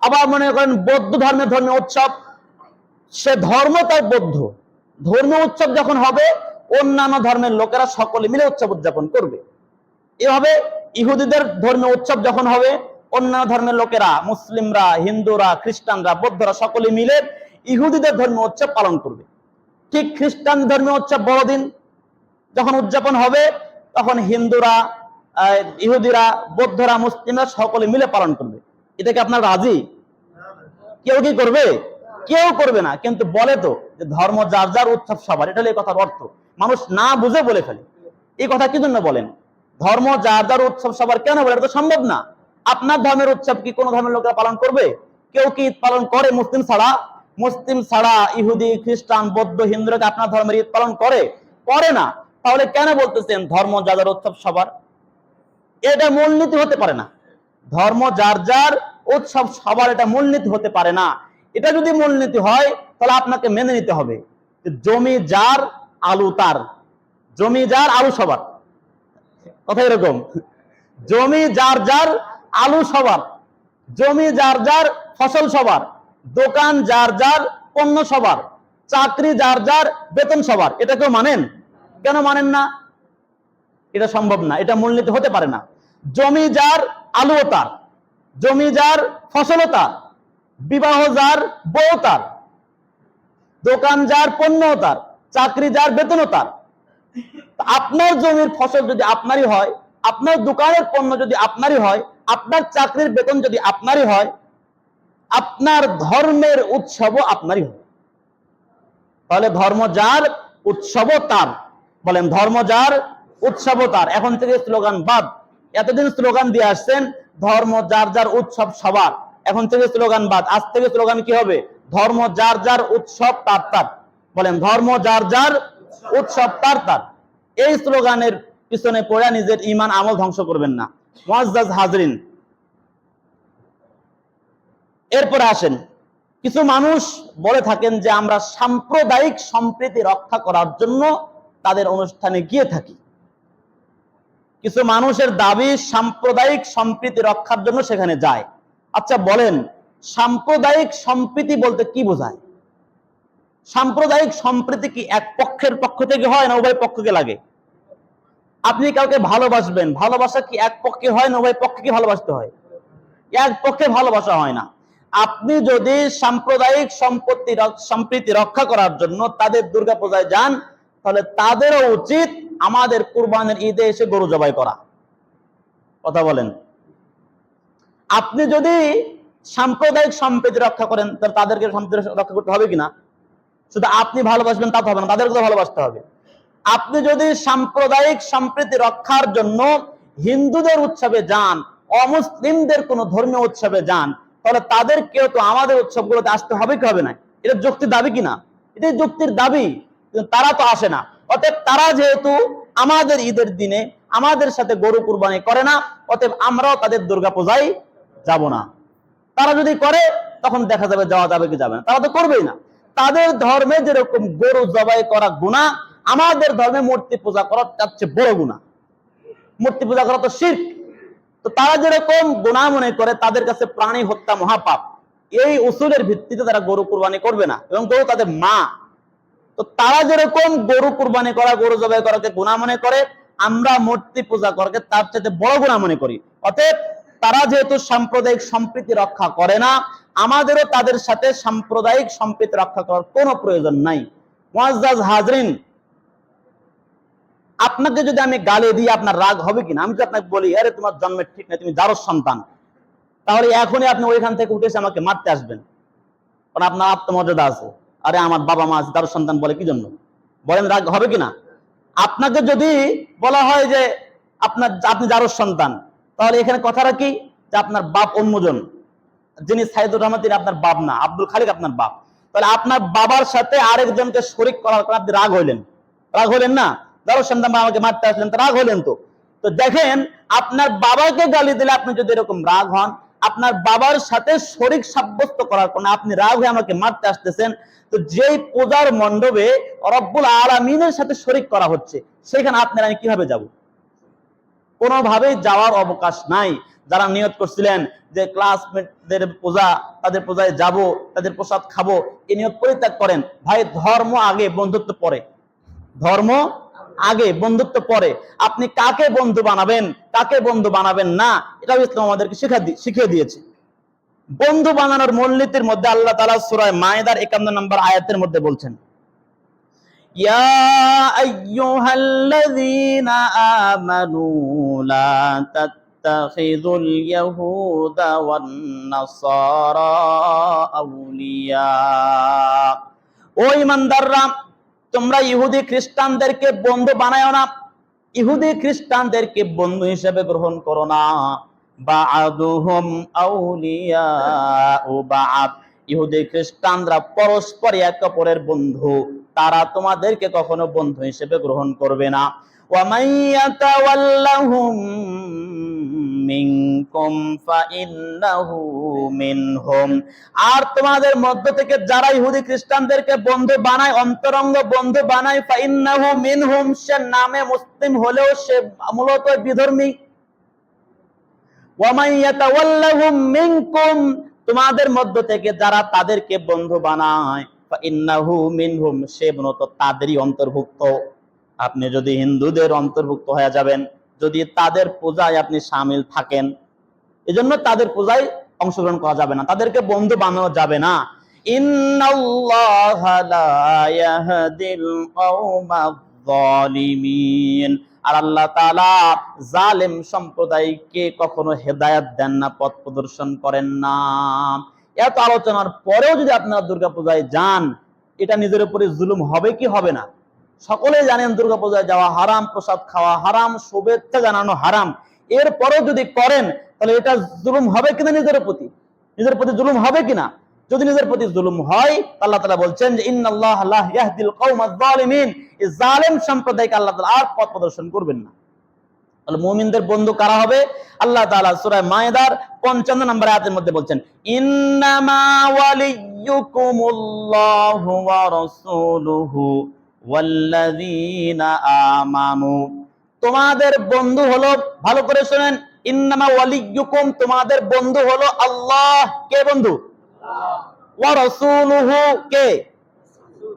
আবার মনে করেন বৌদ্ধ ধর্মের ধর্মীয় উৎসব, সে ধর্ম তার বৌদ্ধ, ধর্মীয় উৎসব যখন হবে অন্যান্য ধর্মের লোকেরা সকলে মিলে উৎসব উদযাপন করবে। এভাবে ইহুদিদের ধর্মীয় উৎসব যখন হবে, অন্যান্য ধর্মের লোকেরা, মুসলিমরা, হিন্দুরা, খ্রিস্টানরা, বৌদ্ধরা সকলে মিলে ইহুদিদের ধর্মীয় উৎসব পালন করবে। ঠিক খ্রিস্টান ধর্মীয় উৎসব বড়দিন যখন উদযাপন হবে, তখন হিন্দুরা, ইহুদিরা, বৌদ্ধরা, মুসলিমরা সকলে মিলে পালন করবে। এটাকে আপনার রাজি? কেউ কি করবে? কেউ করবে না, কিন্তু বলে তো যে ধর্ম যার যার উৎসব সবার, এটা হলো এই কথার অর্থ। মানুষ না বুঝে বলে ফেলে। এই কথা কি জন্য বলেন? ধর্ম যার যার উৎসব সবার কেন বলে? এটা তো সম্ভব না। আপনার ধর্মের উৎসব কি কোনো ধর্মের লোকেরা পালন করবে? কেউ কি ঈদ পালন করে মুসলিম ছাড়া? মুসলিম ছাড়া ইহুদি, খ্রিস্টান, বৌদ্ধ, হিন্দুরা আপনার ধর্মের ঈদ পালন করে? করে না। তাহলে কেন বলতেছেন ধর্ম যার যার উৎসব সবার? এটা মূলনীতি হতে পারে না। ধর্ম যার যার উৎসব সবার, এটা মূলনীতি হতে পারে না। এটা যদি মূলনীতি হয় তাহলে আপনাকে মেনে নিতে হবে জমি যার আলু তার, জমি যার আলু সবার, কথা এরকম। জমি যার যার আলু সবার, জমি যার যার ফসল সবার, দোকান যার যার পণ্য সবার, চাকরি যার যার বেতন সবার। এটা কেউ মানেন? কেন মানেন না? এটা সম্ভব না, এটা মূলনীতি হতে পারে না। জমি যার আলুও তার, জমি যার, ফসলও তার, বিবাহ যার, বউ তার, দোকান যার, পণ্য তার, চাকরি যার, বেতনও তার। আপনার জমির ফসল যদি আপনারই হয়, আপনার দোকানের পণ্য যদি আপনারই হয়, আপনার চাকরির বেতন যদি আপনারই হয়, আপনার ধর্মের উৎসবও আপনারই হবে। তাহলে ধর্ম যার, উৎসবও তার। বলেন ধর্ম যার, উৎসবও তার। এখন থেকে স্লোগান বাদ। এতদিন স্লোগান দিয়ে আসছেন ধর্ম যার যার, উৎসব সবার। এখন থেকে স্লোগান বাদ। আজ থেকে স্লোগান কি হবে? ধর্ম যার যার, উৎসব তার তার। বলেন ধর্ম যার যার, উৎসব তার তার। এই স্লোগানের পিছনে পড়ে নিজের ঈমান আমল ধ্বংস করবেন না। মুআজ্জাজ হাজরিন, এরপরে আসেন, কিছু মানুষ বলে থাকেন যে আমরা সাম্প্রদায়িক সম্প্রীতি রক্ষা করার জন্য তাদের অনুষ্ঠানে গিয়ে থাকি। কিছু মানুষের দাবি সাম্প্রদায়িক সম্প্রীতি রক্ষার জন্য সেখানে যায়। আচ্ছা বলেন, সাম্প্রদায়িক সম্প্রীতি বলতে কি বোঝায়? সাম্প্রদায়িক সম্প্রীতি কি এক পক্ষের পক্ষ থেকে হয় না উভয় পক্ষকে লাগে? আপনি কাউকে ভালোবাসবেন, ভালোবাসা কি এক পক্ষে হয় না উভয় পক্ষকে ভালোবাসতে হয়? এক পক্ষে ভালোবাসা হয় না। আপনি যদি সাম্প্রদায়িক সম্প্রীতি রক্ষা করার জন্য তাদের দুর্গাপূজায় যান, তাহলে তাদেরও উচিত আমাদের কুরবানির ঈদে এসে গরু জবাই করা। কথা বলেন। আপনি যদি সাম্প্রদায়িক সম্প্রীতি রক্ষা করেন, তাহলে তাদেরকে সম্প্রীতি রক্ষা করতে হবে কিনা? শুধু আপনি ভালোবাসবেন তা তো হবে না, তাদেরকে তো ভালোবাসতে হবে। আপনি যদি সাম্প্রদায়িক সম্প্রীতি রক্ষার জন্য হিন্দুদের উৎসবে যান, অমুসলিমদের কোন ধর্মীয় উৎসবে যান, তাহলে তাদেরকেও তো আমাদের উৎসবগুলোতে আসতে হবে কি হবে না? এটা যুক্তির দাবি কিনা? এটাই যুক্তির দাবি। কিন্তু তারা তো আসে না। অতএব তারা যেহেতু আমাদের ঈদের দিনে আমাদের সাথে গরু কুরবানি করে না, অতএব আমরাও তাদের দুর্গাপূজায় যাব না। তারা যদি করে তখন দেখা যাবে যাওয়া যাবে কি যাবে না। তারা তো করবেই না। তাদের ধর্মে যেরকম গরু জবাই করা গুনাহ, আমাদের ধর্মে মূর্তি পূজা করা তার চেয়ে বড় গুনাহ। মূর্তি পূজা করা তো শিরক। তো তারা যেরকম গুনাহ মনে করে তাদের কাছে প্রাণী হত্যা মহাপাপ, এই উসুলের ভিত্তিতে তারা গরু কুরবানি করবে না, এবং গরু তাদের মা। তো তারা যেরকম গরু কুরবানি করা, গরু জবাই করাকে গুনাহ মনে করে, আমরা মূর্তি পূজা করাকে তার চেয়ে বড় গুনাহ মনে করি। অতএব তারা যেহেতু সাম্প্রদায়িক সম্প্রীতি রক্ষা করে না, আমাদেরও তাদের সাথে সাম্প্রদায়িক সম্প্রীতি রক্ষা করার কোনো প্রয়োজন নাই। মুআজ্জাজ হাজরিন, আপনাকে যদি আমি গালি দিই আপনার রাগ হবে কিনা? আমি যদি আপনাকে বলি আরে তোমার জন্মের ঠিক নেই, তুমি জারজ সন্তান, তাহলে এখনই আপনি ওইখান থেকে উঠে এসে আমাকে মারতে আসবেন, কারণ আপনার আত্মমর্যাদা আছে। আরে আমার বাবা মা আছে, জারজ সন্তান বলে কি জন্য? বলেন রাগ হবে কিনা? আপনাকে যদি বলা হয় যে আপনি জারজ সন্তান, তাহলে এখানে কথাটা কি? যে আপনার বাপ অন্যজন, যিনি সাইদুর রহমান তিনি আপনার বাপ না, আব্দুল খালিক আপনার বাপ। তাহলে আপনার বাবার সাথে আরেকজনকে শরীক করার কারণে আপনি রাগ হইলেন। রাগ হলেন না? জারজ সন্তান আমাকে মারতে আসলেন, তো রাগ হলেন। তো দেখেন, আপনার বাবাকে গালি দিলে আপনি যদি এরকম রাগ হন, আপনার বাবার সাথে শরীক সাব্যস্ত করার কারণে আপনি রাগ হয়ে আমাকে মারতে আসতেছেন, তো যেই পূজার মণ্ডপে রব্বুল আলামিনের সাথে শরীক করা হচ্ছে, সেখানে আপনারা আমি কিভাবে যাব? কোনোভাবেই যাওয়ার অবকাশ নাই। যারা নিয়ত করছিলেন যে ক্লাসমেটদের পূজা, তাদের পূজায় যাব, তাদের প্রসাদ খাবো, এই নিয়ত পরিত্যাগ করেন। ভাই, ধর্ম আগে, বন্ধুত্ব পরে। ধর্ম আগে, বন্ধুত্ব পরে। আপনি কাকে বন্ধু বানাবেন, কাকে বন্ধু বানাবেন না, এটাও ইসলাম আমাদেরকে শিখিয়ে দিয়েছে। বন্ধু বানানোর মূলনীতির মধ্যে আল্লাহ তাআলা সূরা মায়েদার 51 নম্বর আয়াতের মধ্যে বলছেন, ইয়া আইয়ুহাল্লাযীনা আমানু লা তাত্তাখিযুল ইয়াহুদা ওয়ান নাসারা আউলিয়া। ও ঈমানদাররা, তোমরা ইহুদি খ্রিস্টানদেরকে বন্ধু বানায়ো না, ইহুদি খ্রিস্টানদেরকে বন্ধু হিসেবে গ্রহণ করো না। বা'দুহুম আউলিয়াউ বা'দ, ইহুদি খ্রিস্টানরা পরস্পর একে অপরের বন্ধু, তারা তোমাদেরকে কখনো বন্ধু হিসেবে গ্রহণ করবে না। ওয়া মাইয়াতাওয়াল্লাহুম মিনকুম ফাইন্নাহু মিনহুম, আর তোমাদের মধ্য থেকে যারা ইহুদি খ্রিস্টানদেরকে বন্ধু বানায়, অন্তরঙ্গ বন্ধু বানায়, ফাইন্নাহু মিনহুম, সে নামে মুসলিম হলেও সে মূলত বিধর্মী। ওয়া মাইয়াতাওয়াল্লাহুম মিনকুম, তোমাদের মধ্য থেকে যারা তাদেরকে বন্ধু বানায়, ফাইন্নাহু মিনহুম, সে মূলত তাদেরই অন্তর্ভুক্ত। আপনি যদি হিন্দুদের অন্তর্ভুক্ত হয়ে যাবেন, যদি তাদের পূজায় আপনি শামিল থাকেন, এজন্য তাদের পূজায় অংশগ্রহণ করা যাবে না, তাদেরকে বন্ধু বানানো যাবে না। ইন্নাল্লাহা লা ইয়াহদিল কওমায যালিমিন। আর আল্লাহ তাআলা জালেম সম্প্রদায়কে কখনো হেদায়েত দেন না, পথ প্রদর্শন করেন না। এত আলোচনার পরেও যদি আপনারা দুর্গাপূজায় যান, এটা নিজের উপরে জুলুম হবে কি হবে না? সকলেই জানেন দুর্গাপূজায় যাওয়া হারাম, প্রসাদ খাওয়া হারাম, শুভেচ্ছা জানানো হারাম। এরপরেও যদি করেন তাহলে এটা জুলুম হবে কিনা নিজের প্রতি? নিজের প্রতি জুলুম হবে কিনা? যদি নিজের প্রতি জুলুম হয়, আল্লাহ তাআলা বলছেন যে ইন্নাল্লাহা লা ইয়াহদিল কওমায যালিমিন, এই জালেম সম্প্রদায়কে আল্লাহ তাআলা আর পথ প্রদর্শন করবেন না। তাহলে মুমিনদের বন্ধু কারা হবে? আল্লাহ তাআলা সূরা মায়েদার 55 নম্বর আয়াতের মধ্যে বলছেন, ইন্নামা ওয়ালিয়্যুকুমুল্লাহু ওয়া রাসূলুহু ওয়াল্লাযীনা আমানু। তোমাদের বন্ধু হলো, ভালো করে শুনেন, ইন্নামা ওয়ালিয়্যুকুম, তোমাদের বন্ধু হলো আল্লাহ। কে বন্ধু? ওয়া রাসূলুহু, কে?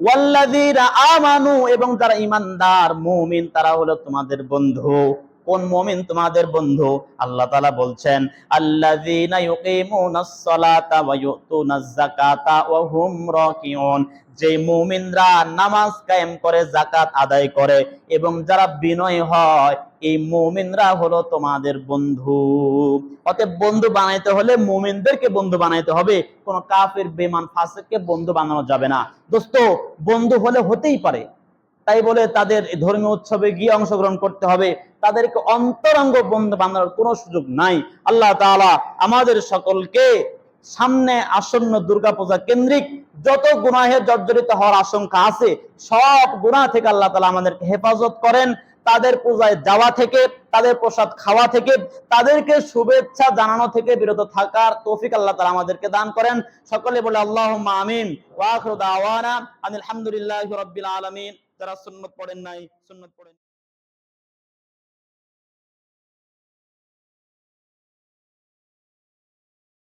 ওয়াল্লাযীনা আমানু, এবং যারা ঈমানদার মুমিন তারা হলো তোমাদের বন্ধু। কোন মুমিন তোমাদের বন্ধু? আল্লাহ তাআলা বলছেন, আল্লাযীনা ইউকিমুনাস সালাতা ওয়া ইউতুনাজ যাকাতা ওয়া হুম রাকিউন, যে মুমিনরা নামাজ কায়েম করে, যাকাত আদায় করে এবং যারা বিনয়ী হয়, এই মুমিনরা হলো তোমাদের বন্ধু। অতএব বন্ধু বানাইতে হলে মুমিনদেরকে বন্ধু বানাইতে হবে, কোন কাফির বেঈমান ফাসিককে বন্ধু বানানো যাবে না। দোস্ত, বন্ধু হলে হতেই পারে, তাই বলে তাদের ধর্মীয় উৎসবে গিয়ে অংশগ্রহণ করতে হবে, তাদেরকে অন্তরঙ্গ বন্ধু বানানোর কোনো সুযোগ নাই। আল্লাহ তাআলা আমাদের সকলকে সামনে আসন্ন দুর্গাপূজা কেন্দ্রিক যত গুনাহে জর্জরিত হওয়ার আশঙ্কা আছে, সব গুনাহ থেকে আল্লাহ তাআলা আমাদেরকে হেফাজত করেন। তাদের পূজায় যাওয়া থেকে, তাদের প্রসাদ খাওয়া থেকে, তাদেরকে শুভেচ্ছা জানানো থেকে বিরত থাকার তৌফিক আল্লাহ তাআলা আমাদেরকে দান করেন। সকলে বলে আল্লাহুম্মা আমিন। ওয়া আখিরু দাওয়ানা আনিল হামদুলিল্লাহি রাব্বিল আলামিন। যারা সুন্নাত পড়েন নাই, সুন্নাত পড়েন।